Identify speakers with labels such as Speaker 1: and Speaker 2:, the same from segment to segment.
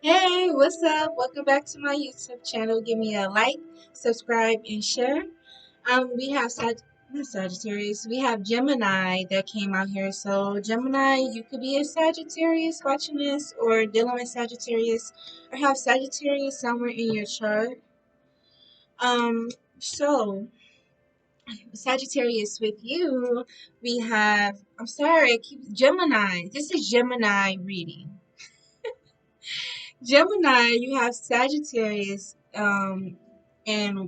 Speaker 1: Hey, what's up? Welcome back to my YouTube channel. Give me a like, subscribe, and share. We have not Sagittarius. We have Gemini that came out here. So Gemini, you could be a Sagittarius watching this, or dealing with Sagittarius, or have Sagittarius somewhere in your chart. Um, so Sagittarius with you, we have. I'm sorry, I keep Gemini. This is Gemini reading. Gemini, you have Sagittarius and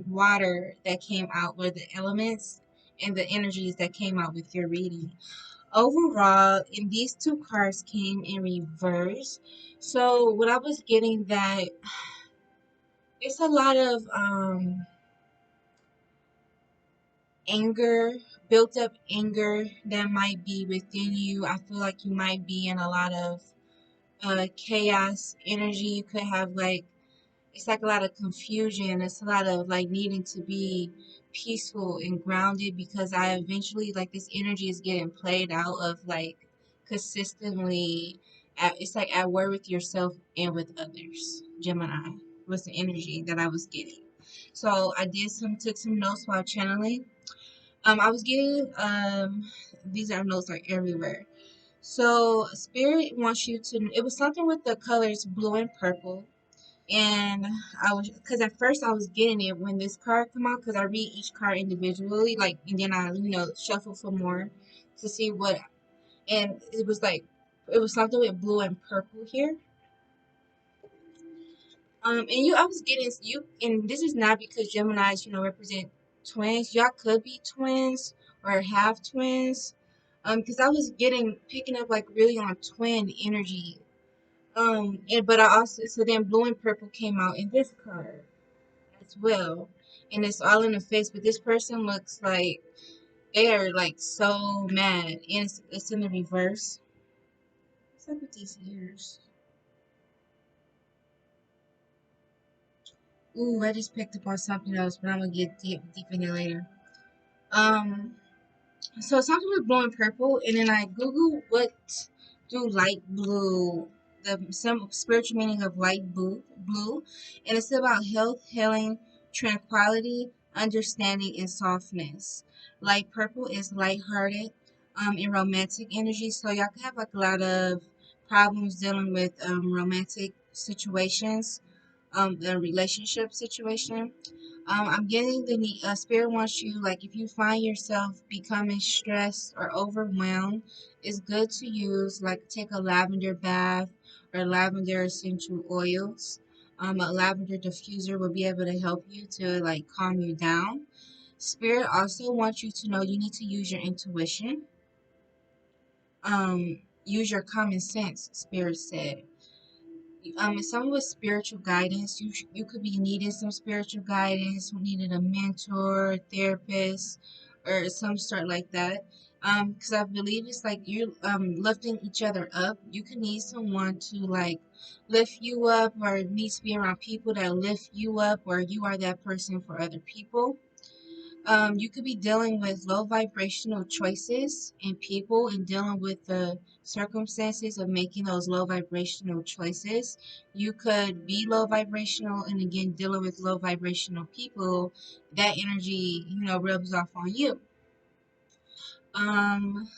Speaker 1: water that came out with the elements and the energies that came out with your reading. Overall, and these two cards came in reverse. So what I was getting that it's a lot of anger, built up anger that might be within you. I feel like you might be in a lot of chaos energy. You could have like it's like a lot of confusion. It's a lot of like needing to be peaceful and grounded because I eventually like this energy is getting played out of like consistently it's like at war with yourself and with others. Gemini was the energy that I was getting. So I did took some notes while channeling. I was getting these are notes are everywhere. So spirit wants you to it was something with the colors blue and purple, and I was because at first I was getting it when this card come out because I read each card individually, like, and then I shuffle for more to see what, and it was like it was something with blue and purple here. And I was getting you, and this is not because Gemini's represent twins. Y'all could be twins or have twins. Because I was picking up like really on twin energy. And but I also so then blue and purple came out in this card as well. And it's all in the face, but this person looks like they are like so mad. And it's in the reverse. What's up with these ears? Ooh, I just picked up on something else, but I'm gonna get deep in it later. Um, so something with blue and purple, and then I Google what do light blue, some spiritual meaning of light blue, and it's about health, healing, tranquility, understanding, and softness. Light purple is lighthearted, and romantic energy. So y'all can have like a lot of problems dealing with romantic situations, the relationship situation. I'm getting spirit wants you, like, if you find yourself becoming stressed or overwhelmed, it's good to use, like, take a lavender bath or lavender essential oils. A lavender diffuser will be able to help you to, like, calm you down. Spirit also wants you to know you need to use your intuition. Use your common sense, Spirit said. Someone with spiritual guidance, you could be needing some spiritual guidance, needing a mentor, therapist, or some sort like that. Because I believe it's like you're lifting each other up. You could need someone to like lift you up, or need to be around people that lift you up, or you are that person for other people. You could be dealing with low vibrational choices and people and dealing with the circumstances of making those low vibrational choices. You could be low vibrational and again dealing with low vibrational people. That energy, rubs off on you. Um,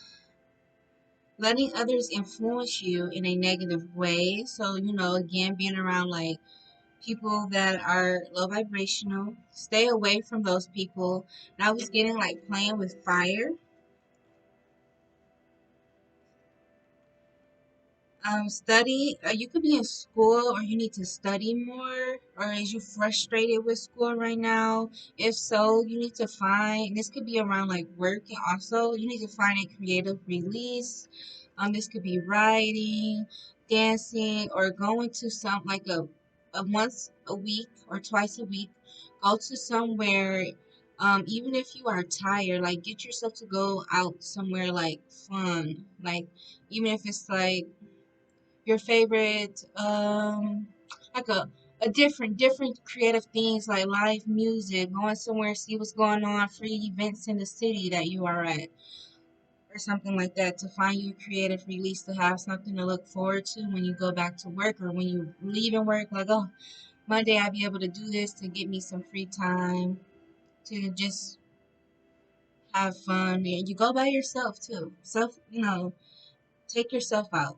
Speaker 1: Letting others influence you in a negative way. So, again, being around like people that are low vibrational, stay away from those people. And I was getting like playing with fire. Study. You could be in school, or you need to study more, or is you frustrated with school right now? If so, you need to find. This could be around like work, and also you need to find a creative release. This could be writing, dancing, or going to some like a once a week or twice a week. Go to somewhere. Even if you are tired, like get yourself to go out somewhere like fun, like even if it's like your favorite like a different creative things like live music, going somewhere, see what's going on, free events in the city that you are at. or something like that, to find you a creative release, to have something to look forward to when you go back to work or when you leaving work. Like, oh, Monday I'll be able to do this to get me some free time to just have fun. And you go by yourself too. Self, take yourself out.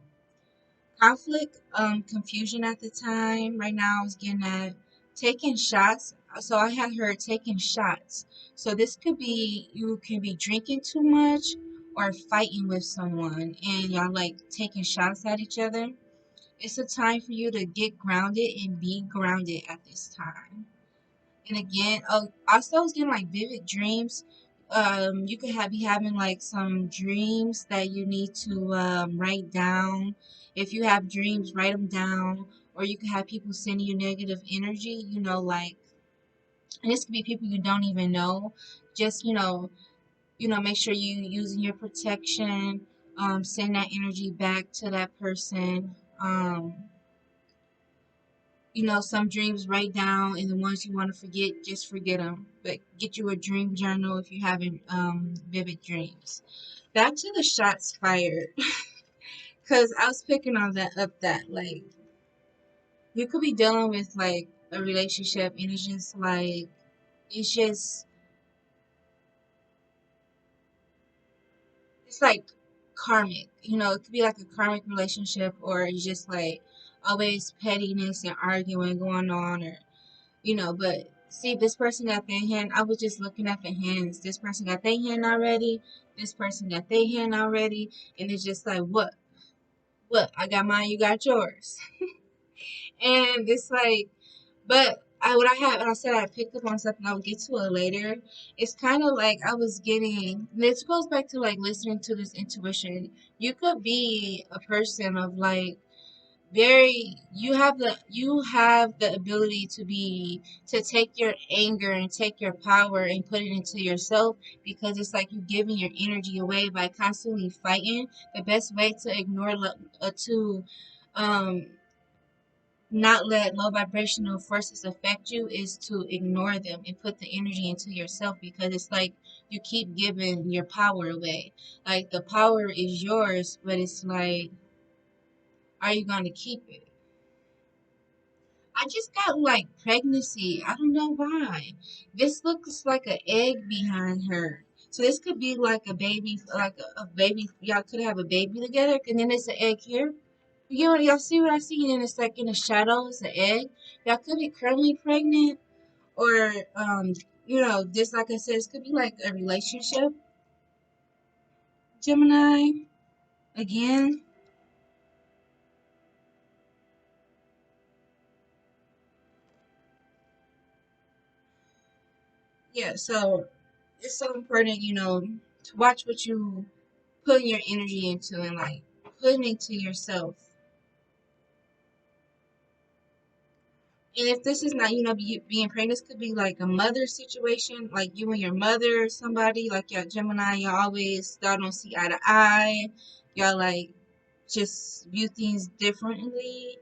Speaker 1: Conflict, confusion at the time. Right now, I was getting at taking shots. So I had heard taking shots. So this could be you can be drinking too much or fighting with someone, and y'all like taking shots at each other. It's a time for you to get grounded and be grounded at this time. And again, oh, also I was getting like vivid dreams. You could have be having like some dreams that you need to write down. If you have dreams, write them down. Or you could have people sending you negative energy. Like, and this could be people you don't even know. Just make sure you using your protection. Send that energy back to that person. Some dreams write down, and the ones you want to forget, just forget them. But get you a dream journal if you're having vivid dreams. Back to the shots fired, because I was picking on that like you could be dealing with like a relationship, and it's just it's like karmic. It could be like a karmic relationship, or it's just like always pettiness and arguing going on, or but see, this person got their hand. I was just looking at the hands. This person got their hand already. This person got their hand already. And it's just like, what? What? I got mine, you got yours. And it's like, but what I had, and I said I picked up on something, I'll get to it later. It's kind of like I was getting, this goes back to like listening to this intuition. You could be a person of like, very you have the ability to take your anger and take your power and put it into yourself, because it's like you giving your energy away by constantly fighting. The best way to to um not let low vibrational forces affect you is to ignore them and put the energy into yourself, because it's like you keep giving your power away. Like, the power is yours, but it's like, are you going to keep it? I just got like pregnancy. I don't know why. This looks like an egg behind her. So this could be like a baby, like a baby. Y'all could have a baby together, and then it's an egg here. Y'all see what I see? And then it's like in the shadow, it's an egg. Y'all could be currently pregnant, or just like I said, this could be like a relationship. Gemini, again. Yeah. So it's so important, to watch what you putting your energy into, and like putting into yourself. And if this is not, being pregnant, this could be like a mother situation, like you and your mother, or somebody like y'all Gemini. Y'all don't see eye to eye. Y'all like just view things differently.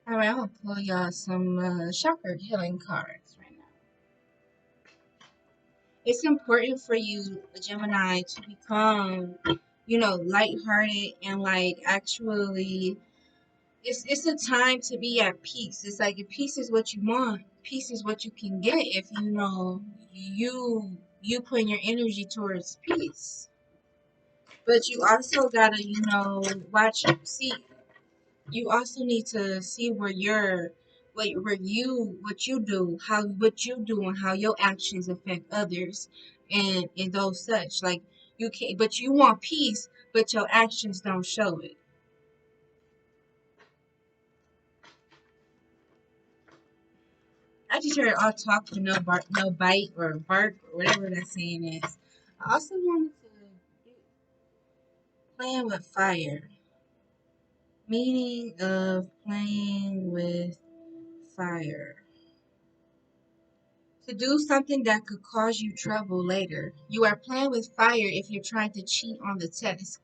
Speaker 1: All right, I'm gonna pull y'all some chakra healing cards right now. It's important for you, Gemini, to become, lighthearted and like actually it's a time to be at peace. It's like if peace is what you want, peace is what you can get if you put your energy towards peace. But you also gotta, watch see you also need to see what you do, and how your actions affect others, and those such. Like, you can't, but you want peace, but your actions don't show it. I just heard all talk but no bark, no bite or bark or whatever that saying is. I also wanted to playing with fire. Meaning of playing with fire. To do something that could cause you trouble later. You are playing with fire if you're trying to cheat on the test.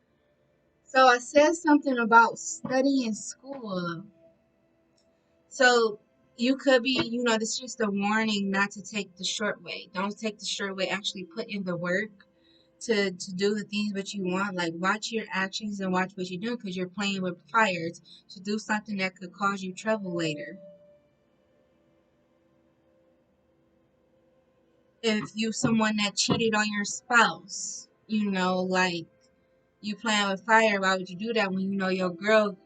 Speaker 1: So I said something about studying school. So You could be, this is just a warning not to take the short way. Don't take the short way. Actually put in the work to do the things that you want. Like, watch your actions and watch what you do, because you're playing with fires to do something that could cause you trouble later. If you someone that cheated on your spouse, like, you playing with fire, why would you do that when you know your girl,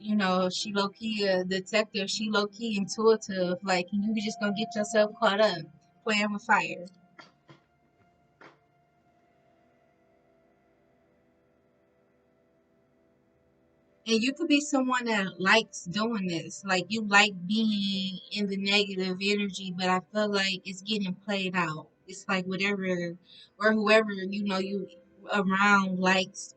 Speaker 1: she low key a detective, she low key intuitive, like, and you just gonna get yourself caught up playing with fire. And you could be someone that likes doing this. Like, you like being in the negative energy, but I feel like it's getting played out. It's like whatever or whoever you around likes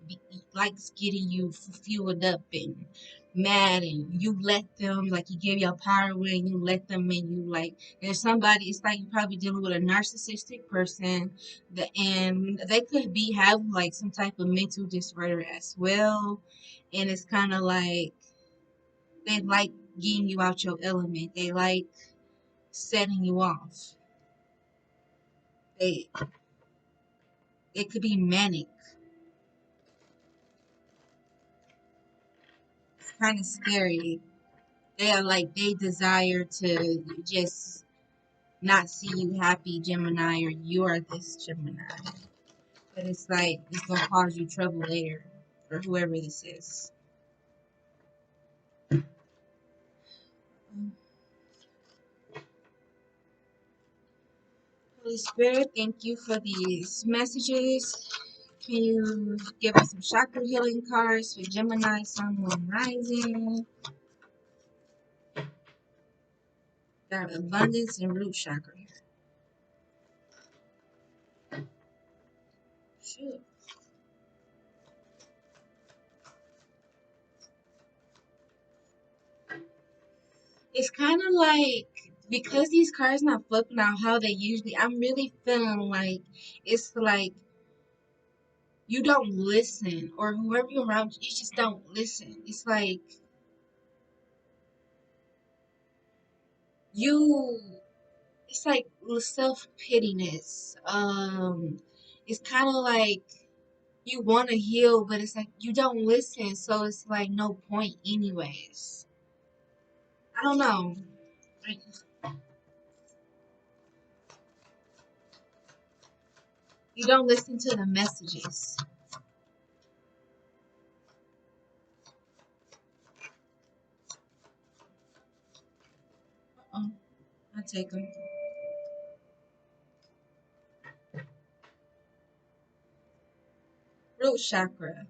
Speaker 1: getting you fueled up and mad, and you let them, like, you give your power away and you let them, and you like, there's somebody, it's like you're probably dealing with a narcissistic person and they could be have like some type of mental disorder as well, and it's kind of like they like getting you out your element. They like setting you off. They it could be manic, kind of scary. They are like they desire to just not see you happy, Gemini, or you are this Gemini. But it's like it's gonna cause you trouble later, or whoever this is. Holy Spirit, thank you for these messages. Can you give us some chakra healing cards for Gemini, Sun, Moon, Rising? Got abundance and root chakra here. Shoot. It's kind of like, because these cards not flipping out how they usually, I'm really feeling like it's like you don't listen, or whoever you're around, you just don't listen. It's like you, it's like self pittiness. It's kind of like you want to heal, but it's like you don't listen, so it's like no point, anyways. I don't know. Like, you don't listen to the messages. Uh-oh. I take them. Root chakra.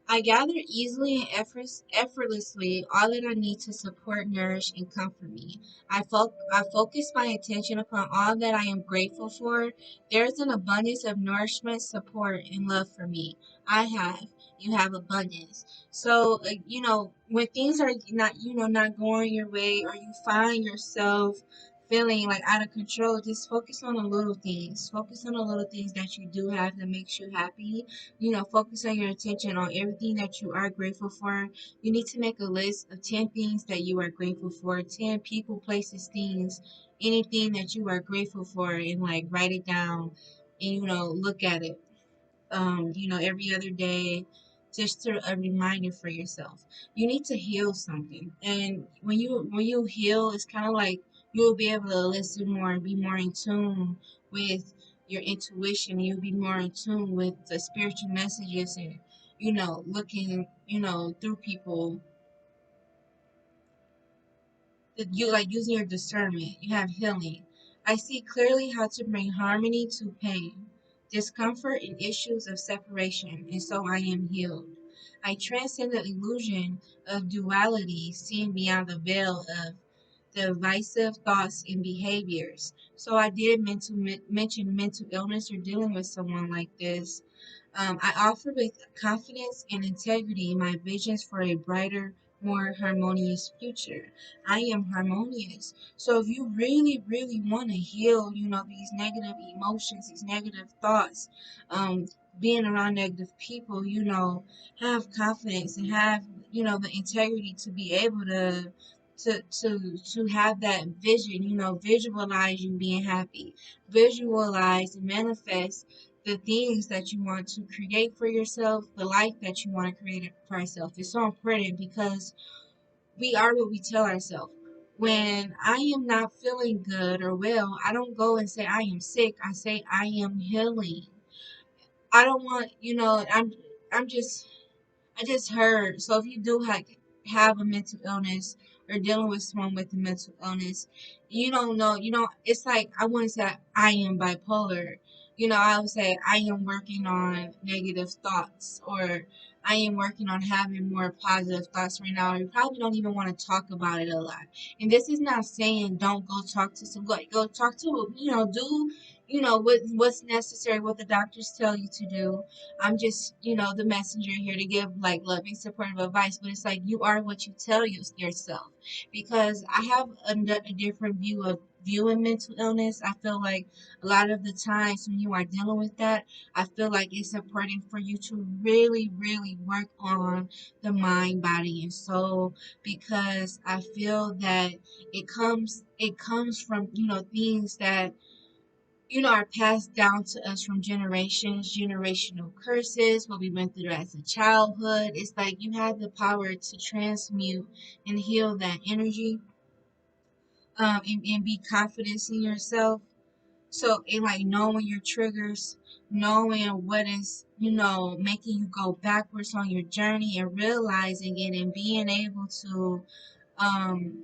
Speaker 1: I gather easily and effortlessly all that I need to support, nourish, and comfort me. I focus my attention upon all that I am grateful for. There is an abundance of nourishment, support, and love for me. You have abundance. So, when things are not going your way, or you find yourself feeling like out of control, just focus on the little things. Focus on the little things that you do have that makes you happy. Focus on your attention on everything that you are grateful for. You need to make a list of 10 things that you are grateful for, 10 people, places, things, anything that you are grateful for, and like write it down and, look at it, every other day, just to a reminder for yourself. You need to heal something. And when you heal, it's kind of like you'll be able to listen more and be more in tune with your intuition. You'll be more in tune with the spiritual messages, and looking, through people, that you like using your discernment. You have healing. I see clearly how to bring harmony to pain, discomfort, and issues of separation, and so I am healed. I transcend the illusion of duality, seeing beyond the veil of divisive thoughts and behaviors. So I did mention mental illness or dealing with someone like this. I offer with confidence and integrity my visions for a brighter, more harmonious future. I am harmonious. So if you really, really want to heal, these negative emotions, these negative thoughts, um, being around negative people, have confidence and have, the integrity to be able to to have that vision, visualize you being happy, visualize and manifest the things that you want to create for yourself, the life that you want to create for yourself. It's so important because we are what we tell ourselves. When I am not feeling good or well, I don't go and say I am sick. I say I am healing. I don't want, I'm just I just heard. So if you do have a mental illness or dealing with someone with a mental illness, you don't know. It's like I wouldn't say I am bipolar. I would say I am working on negative thoughts, or I am working on having more positive thoughts right now. You probably don't even want to talk about it a lot. And this is not saying don't go talk to some go talk to do what's necessary, what the doctors tell you to do. I'm just, the messenger here to give like loving, supportive advice. But it's like you are what you tell yourself. Because I have a different view of viewing mental illness. I feel like a lot of the times when you are dealing with that, I feel like it's important for you to really, really work on the mind, body, and soul, because I feel that it comes from things that are passed down to us from generations, generational curses, what we went through as a childhood. It's like you have the power to transmute and heal that energy, and be confident in yourself. So, in like knowing your triggers, knowing what is, making you go backwards on your journey and realizing it and being able to, um,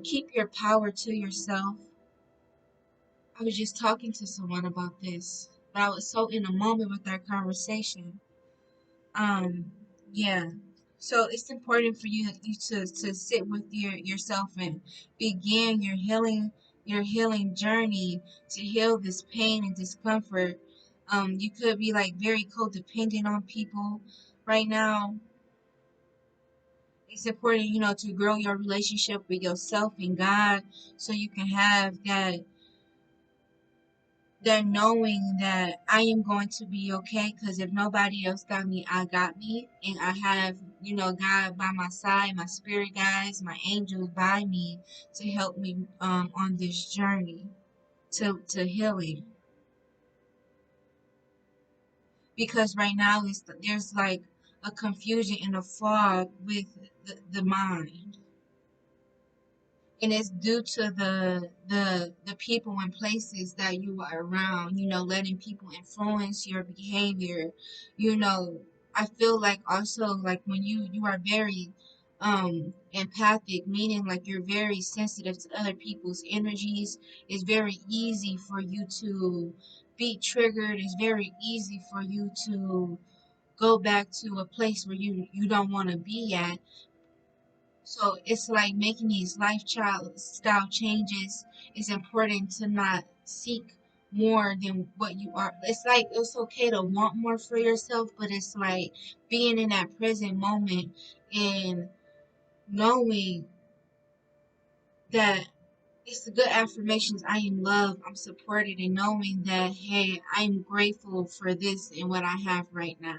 Speaker 1: keep your power to yourself. I was just talking to someone about this, but I was so in a moment with our conversation. Um, yeah. So it's important for you to sit with yourself and begin your healing journey to heal this pain and discomfort. You could be like very codependent on people right now. It's important, to grow your relationship with yourself and God, so you can have that knowing that I am going to be okay, because if nobody else got me, I got me. And I have, God by my side, my spirit guides, my angels by me to help me on this journey to healing. Because right now there's like a confusion and a fog with the mind. And it's due to the people and places that you are around, letting people influence your behavior. you know I feel like also, like when you are very empathic, meaning like you're very sensitive to other people's energies. It's very easy for you to be triggered. It's very easy for you to go back to a place where you don't want to be at. So it's like making these lifestyle changes. It's important to not seek more than what you are. It's like it's okay to want more for yourself, but it's like being in that present moment and knowing that it's the good affirmations. I am loved, I'm supported, and knowing that, hey, I'm grateful for this and what I have right now.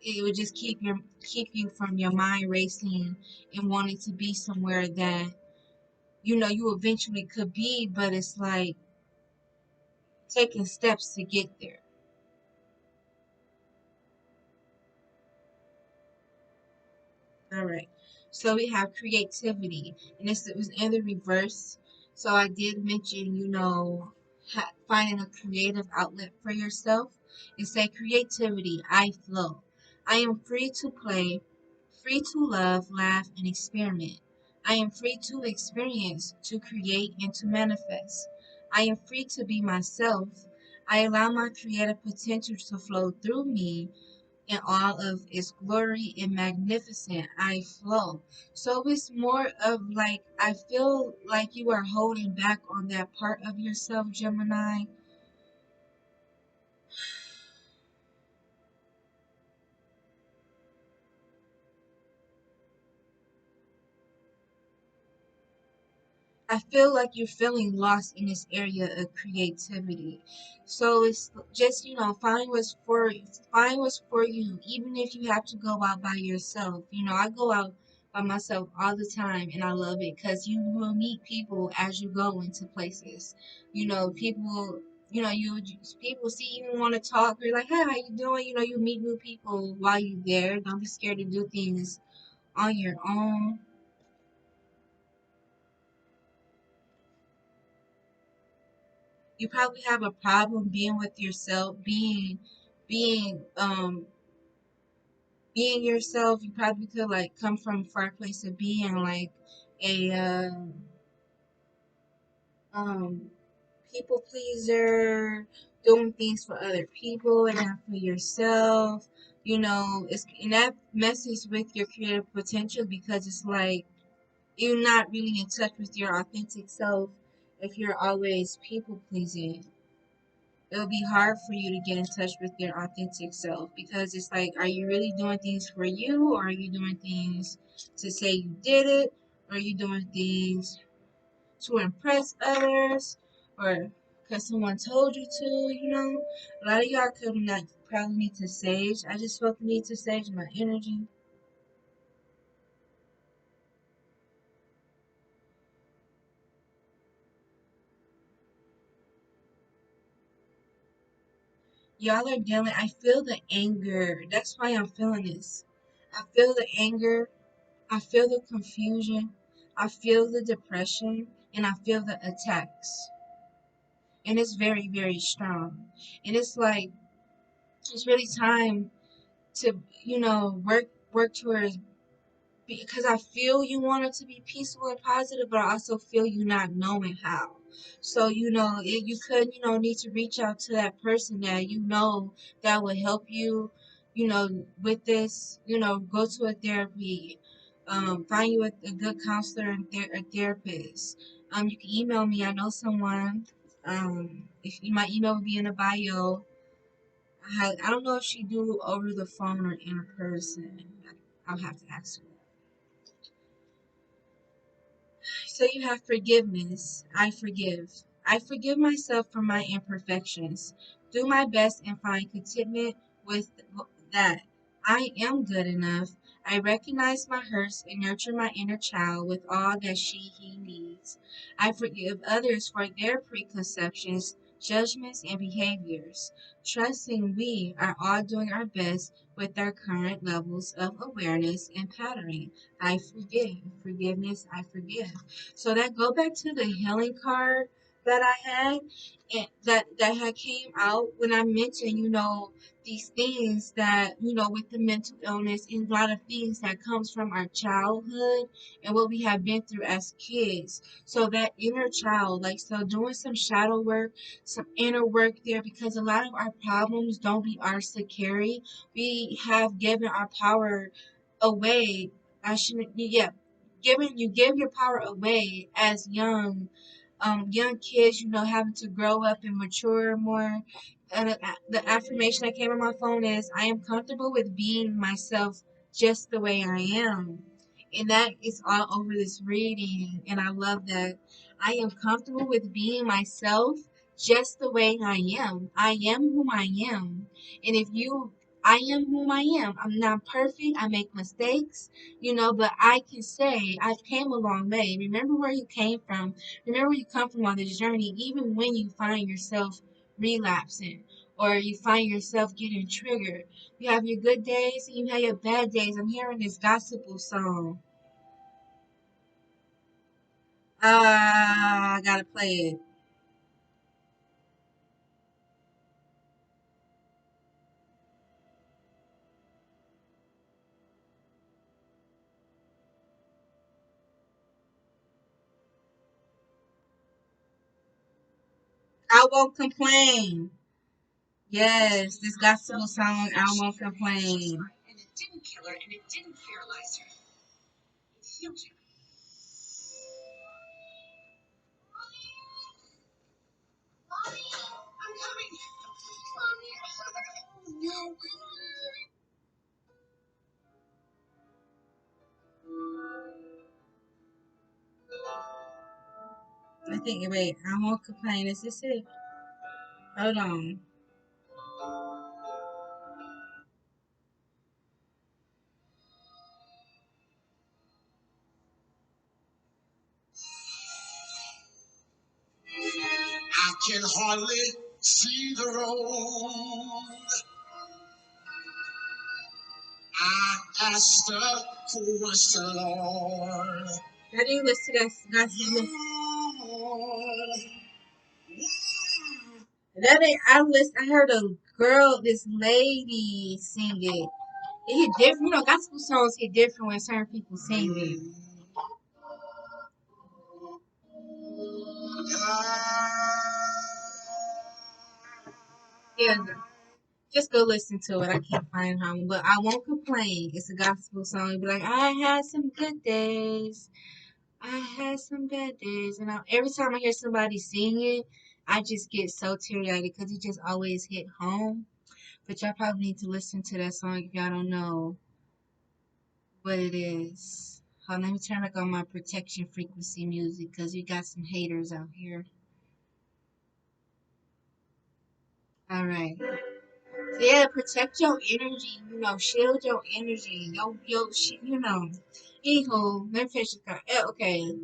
Speaker 1: It would just keep you from your mind racing and wanting to be somewhere that you eventually could be, but it's like taking steps to get there. All right. So we have creativity, and this was in the reverse. So I did mention, finding a creative outlet for yourself. And say creativity, I flow. I am free to play, free to love, laugh, and experiment. I am free to experience, to create, and to manifest. I am free to be myself. I allow my creative potential to flow through me in all of its glory and magnificent. I flow. So it's more of like, I feel like you are holding back on that part of yourself, Gemini. I feel like you're feeling lost in this area of creativity. So it's just, find what's for you, even if you have to go out by yourself. I go out by myself all the time and I love it because you will meet people as you go into places. People, people see you and want to talk. You're like, hey, how you doing? You meet new people while you're there. Don't be scared to do things on your own. You probably have a problem being with yourself, being being yourself. You probably could like come from a far place of being like a um people pleaser, doing things for other people and not for yourself. And that messes with your creative potential because it's like you're not really in touch with your authentic self if you're always people pleasing. It'll be hard for you to get in touch with your authentic self because it's like, are you really doing things for you, or are you doing things to say you did it, or are you doing things to impress others, or because someone told you to? A lot of y'all could not probably need to sage. I just felt the need to sage my energy. Y'all are dealing, I feel the anger. That's why I'm feeling this. I feel the anger. I feel the confusion, I feel the depression, and I feel the attacks. And it's very, very strong. And it's like it's really time to, work towards, because I feel you want it to be peaceful and positive, but I also feel you not knowing how. So, you could, need to reach out to that person that that will help you, with this, go to a therapy, find you a good counselor and a therapist. You can email me. I know someone. If my email will be in the bio. I don't know if she do over the phone or in person. I'll have to ask her. So you have forgiveness. I forgive. I forgive myself for my imperfections. Do my best and find contentment with that. I am good enough. I recognize my hurts and nurture my inner child with all that he needs. I forgive others for their preconceptions, judgments, and behaviors, trusting we are all doing our best with our current levels of awareness and patterning. I forgive. Forgiveness, I forgive. So that go back to the healing card that I had, and that had came out when I mentioned, these things that, with the mental illness and a lot of things that comes from our childhood and what we have been through as kids. So that inner child, like, so doing some shadow work, some inner work there, because a lot of our problems don't be ours to carry. We have given our power away. I shouldn't, yeah, giving you give your power away as young kids, having to grow up and mature more. And the affirmation that came on my phone is, I am comfortable with being myself just the way I am. And that is all over this reading, and I love that. I am comfortable with being myself just the way I am. I am whom I am. And if you I am whom I am. I'm not perfect. I make mistakes, but I can say I've came a long way. Remember where you came from. Remember where you come from on this journey, even when you find yourself relapsing or you find yourself getting triggered. You have your good days and you have your bad days. I'm hearing this gospel song. I gotta play it. I won't complain. Yes, this gospel song, I won't complain. And it didn't kill her and it didn't paralyze her. It healed her. Mommy, I'm coming. Mommy, no. think, wait, I won't complain. Is this it? Hold on. I can hardly see the road. I asked the question, Lord. How do you listen to that? That ain't, I heard a girl, this lady sing it. It hit different. You know, gospel songs hit different when certain people sing it. Yeah, just go listen to it. I can't find how, but I won't complain. It's a gospel song. It'll be like, I had some good days. I had some bad days, and every time I hear somebody sing it, I just get so teary-eyed because it just always hit home. But y'all probably need to listen to that song if y'all don't know what it is. Hold on, let me turn back on my protection frequency music because you got some haters out here. All right. So yeah, protect your energy. You know, shield your energy. You know. Anywho, let me finish this card. Okay.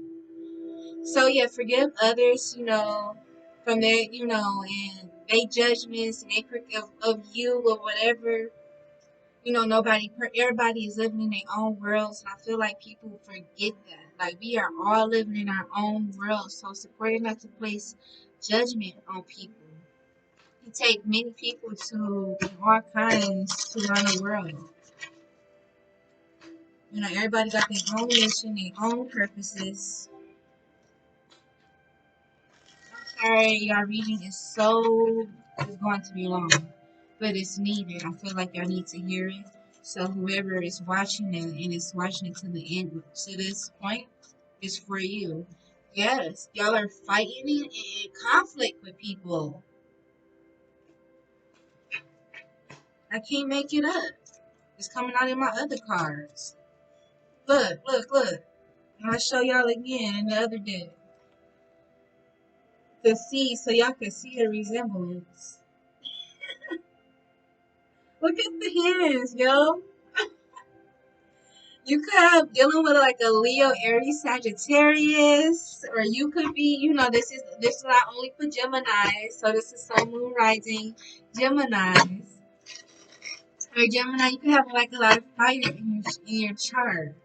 Speaker 1: So yeah, forgive others, you know, from their, you know, and they judgments and they of you or whatever. You know, everybody is living in their own worlds, and I feel like people forget that. Like we are all living in our own world, so it's important not to place judgment on people. It takes many people to all kinds to run a world. You know, everybody got their own mission, their own purposes. Sorry, y'all reading is it's going to be long, but it's needed. I feel like y'all need to hear it. So whoever is watching it and is watching it to the end, to this point, is for you. Yes, y'all are fighting in conflict with people. I can't make it up. It's coming out in my other cards. Look, look, look. And I'll show y'all again in the other day to see, so y'all can see the resemblance. Look at the hands, yo. You could have dealing with like a Leo, Aries, Sagittarius, or you could be, you know, this is not only for Gemini, so this is Sun, Moon, Rising, Geminis. Or Gemini, you could have like a lot of fire in your chart.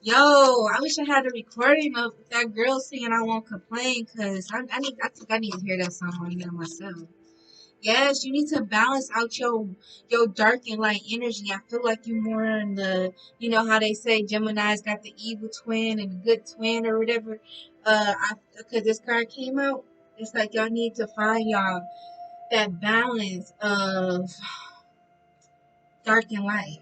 Speaker 1: Yo, I wish I had a recording of that girl singing "I Won't Complain" because I think I need to hear that song again myself. Yes, you need to balance out your dark and light energy. I feel like you're more in the, you know how they say Gemini's got the evil twin and the good twin or whatever. Because this card came out, it's like y'all need to find y'all that balance of dark and light.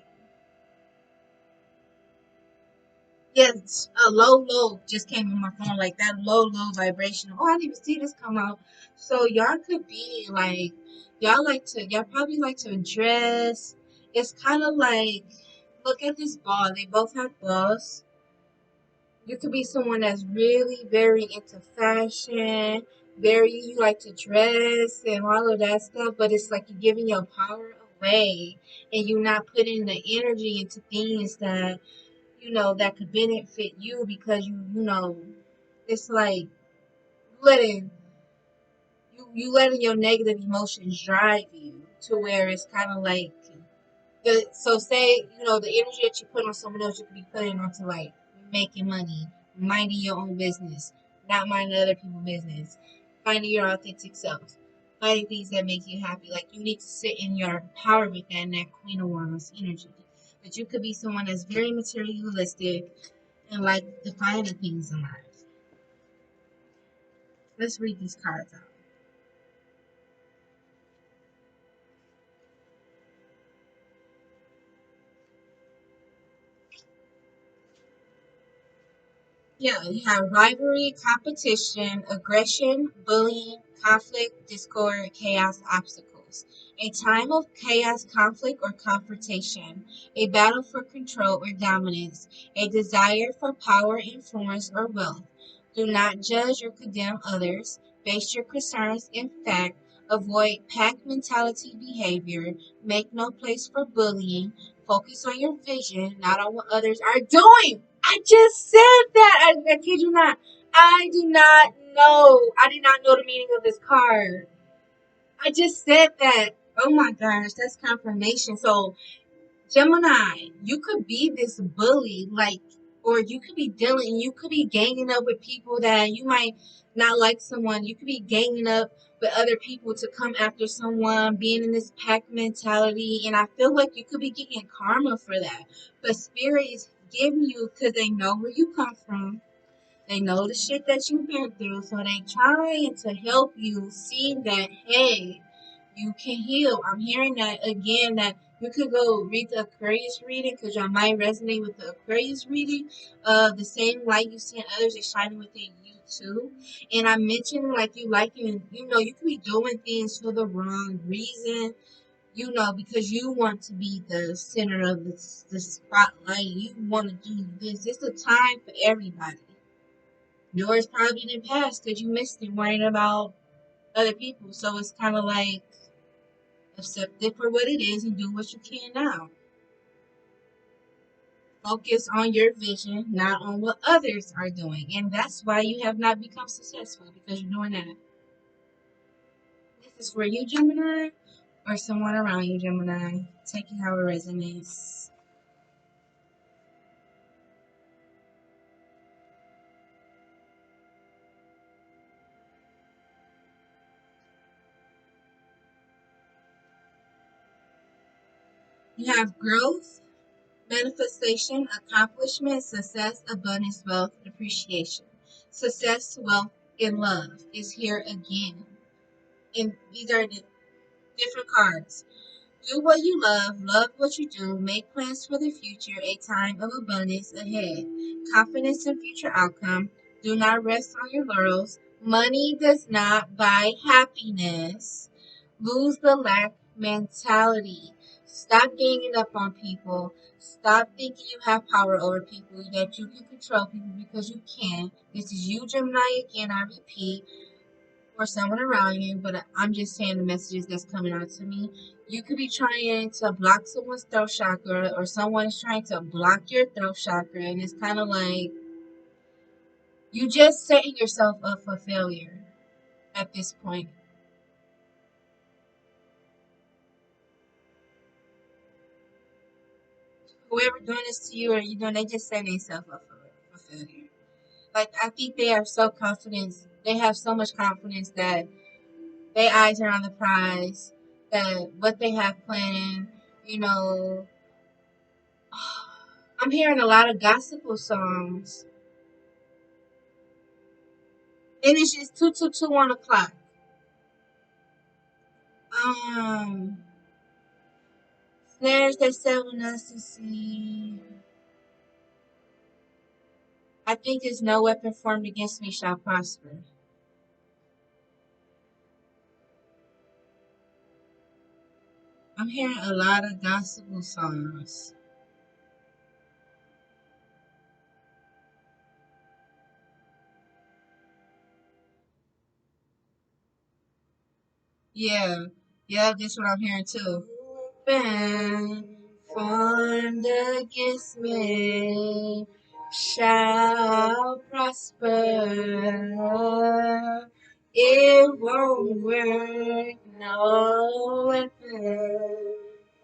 Speaker 1: Yes, a low just came in my phone, like that low vibration. Oh, I didn't even see this come out. So y'all could be like, y'all probably like to dress. It's kind of like, look at this ball. They both have balls. You could be someone that's really very into fashion, you like to dress and all of that stuff, but it's like you're giving your power away and you're not putting the energy into things that you know, that could benefit you because you know, it's like letting you letting your negative emotions drive you to where it's kind of like so say you know the energy that you put on someone else you could be putting onto like making money, minding your own business, not minding other people's business, finding your authentic self, finding things that make you happy. Like you need to sit in your power with that and that Queen of Wands energy. But you could be someone that's very materialistic and like defining things in life. Let's read these cards out. Yeah, you have rivalry, competition, aggression, bullying, conflict, discord, chaos, obstacles. chaos. A time of chaos, conflict, or confrontation. A battle for control or dominance. A desire for power, influence, or wealth. Do not judge or condemn others. Base your concerns in fact. Avoid pack mentality behavior. Make no place for bullying. Focus on your vision, not on what others are doing. I just said that. I kid you not. I do not know. I did not know the meaning of this card. I just said that. Oh my gosh, that's confirmation. So Gemini, you could be this bully, like, or you could be dealing, you could be ganging up with people that you might not like someone. You could be ganging up with other people to come after someone, being in this pack mentality. And I feel like you could be getting karma for that. But Spirit is giving you because they know where you come from. They know the shit that you've been through. So they trying to help you see that, hey, you can heal. I'm hearing that again, that you could go read the Aquarius reading because y'all might resonate with the Aquarius reading. The same light you see in others is shining within you too. And I mentioned like you liking, you could be doing things for the wrong reason, because you want to be the center of the spotlight. You want to do this. It's a time for everybody. Yours probably didn't pass because you missed it worrying about other people. So it's kind of like accept it for what it is and do what you can now. Focus on your vision, not on what others are doing. And that's why you have not become successful, because you're doing that. This is for you, Gemini, or someone around you, Gemini. Take it how it resonates. You have growth, manifestation, accomplishment, success, abundance, wealth, appreciation. Success, wealth, and love is here again. And these are the different cards. Do what you love what you do, make plans for the future, a time of abundance ahead. Confidence in future outcome. Do not rest on your laurels. Money does not buy happiness. Lose the lack mentality. Stop ganging up on people. Stop thinking you have power over people, that you can control people, because you can. This is you, Gemini, again, I repeat, or someone around you, but I'm just saying the messages that's coming out to me. You could be trying to block someone's throat chakra, or someone is trying to block your throat chakra, and it's kind of like you just setting yourself up for failure at this point. Whoever doing this to you, or you doing, they just setting themselves up for failure. Like, I think they are so confident. They have so much confidence that their eyes are on the prize. That what they have planned, you know, I'm hearing a lot of gospel songs, and it's just 222 1 o'clock. Um, snares that seven us to see. I think there's no weapon formed against me shall prosper. I'm hearing a lot of gospel songs. Yeah, yeah, that's what I'm hearing too. Been formed against me shall prosper. It won't work, no weapon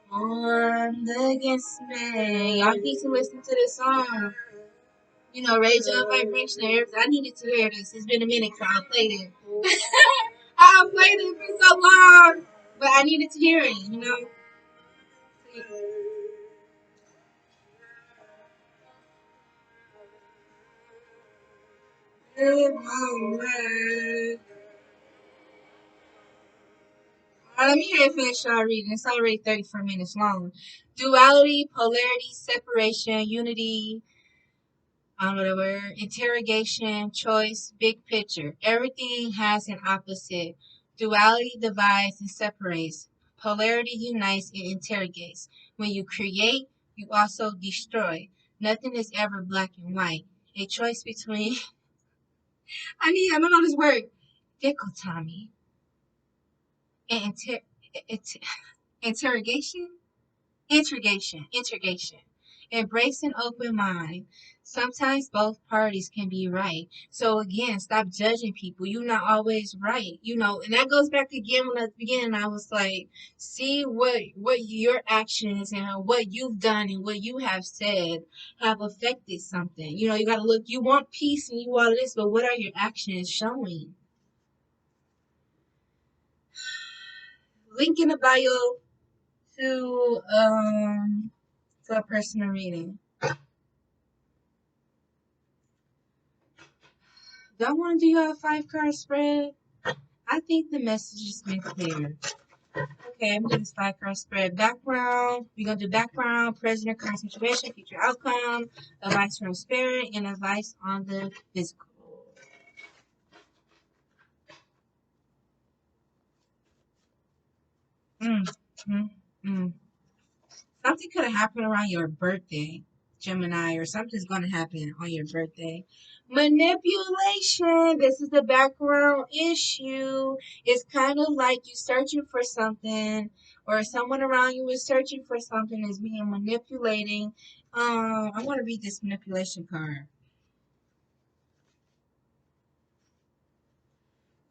Speaker 1: formed against me. Y'all need to listen to this song. Raise your vibration. I needed to hear this. It's been a minute since I played it. I played it for so long, but I needed to hear it. It won't work. Let me hear it finish y'all reading. It's already 34 minutes long. Duality, polarity, separation, unity, I don't know the word, interrogation, choice, big picture. Everything has an opposite. Duality divides and separates. Polarity unites and interrogates. When you create, you also destroy. Nothing is ever black and white. A choice between I don't know this word. Dichotomy and interrogation. Intrigation. Embrace an open mind. Sometimes both parties can be right. So again, stop judging people. You're not always right. And that goes back again when at the beginning I was like, see what your actions and what you've done and what you have said have affected something. You gotta look, you want peace and you want this, but what are your actions showing? Link in the bio to a personal reading. Do I want to do a 5 card spread? I think the message has been clear. Okay, I'm doing this 5 card spread. Background. We're going to do background, present or current situation, future outcome, advice from spirit, and advice on the physical. Mm, mm, mm. Something could have happened around your birthday, Gemini, or something's going to happen on your birthday. Manipulation. This is the background issue. It's kind of like you searching for something, or someone around you is searching for something, is being manipulating. I want to read this manipulation card.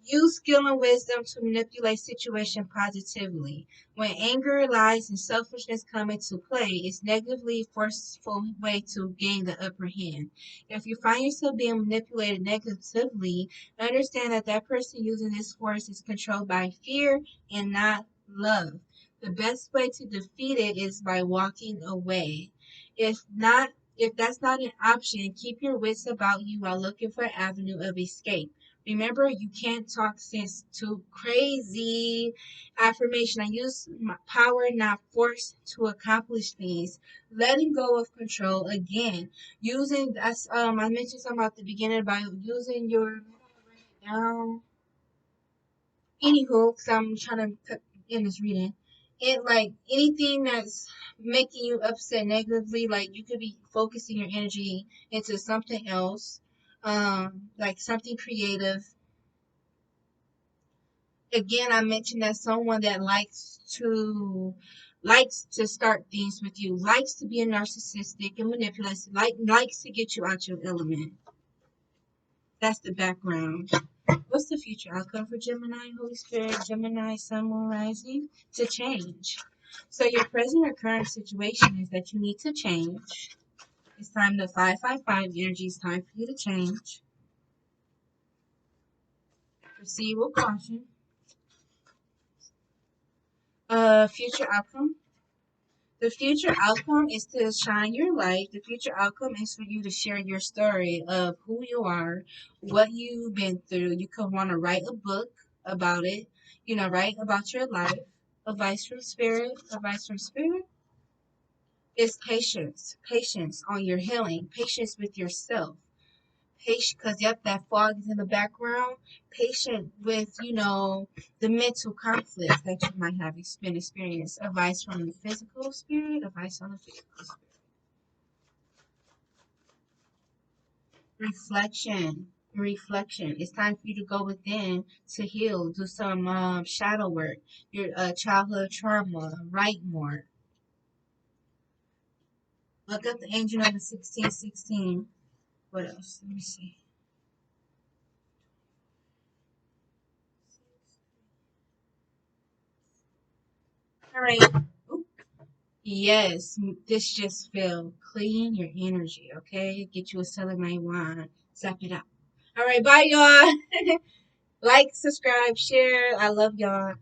Speaker 1: Use skill and wisdom to manipulate situation positively. When anger, lies, and selfishness come into play, it's negatively forceful way to gain the upper hand. If you find yourself being manipulated negatively, understand that that person using this force is controlled by fear and not love. The best way to defeat it is by walking away. If that's not an option, keep your wits about you while looking for an avenue of escape. Remember, you can't talk sense to crazy affirmation. I use my power, not force, to accomplish things. Letting go of control again. Using that's I mentioned something about the beginning about using your down. Anywho, because I'm trying to cut in this reading. It like anything that's making you upset negatively, like you could be focusing your energy into something else, like something creative. Again, I mentioned that someone that likes to start things with you, likes to be a narcissistic and manipulative, likes to get you out your element. That's the background. What's the future outcome for Gemini, Holy Spirit, Gemini, Sun, Moon, Rising? To change. So your present or current situation is that you need to change. It's time to 555 energy. It's time for you to change. Proceed with caution. Future outcome. The future outcome is to shine your light. The future outcome is for you to share your story of who you are, what you've been through. You could want to write a book about it, write about your life. Advice from spirit. Advice from spirit is patience. Patience on your healing. Patience with yourself. Patient, because yep, that fog is in the background. Patient with, the mental conflicts that you might have been experienced. Advice from the physical spirit. Advice on the physical spirit. Reflection. It's time for you to go within to heal. Do some shadow work. Your childhood trauma. Write more. Look up the angel number 1616. What else? Let me see. All right. Oop. Yes, this just feel clean your energy, okay? Get you a selenite wine. Zap it up. All right, bye, y'all. Like, subscribe, share. I love y'all.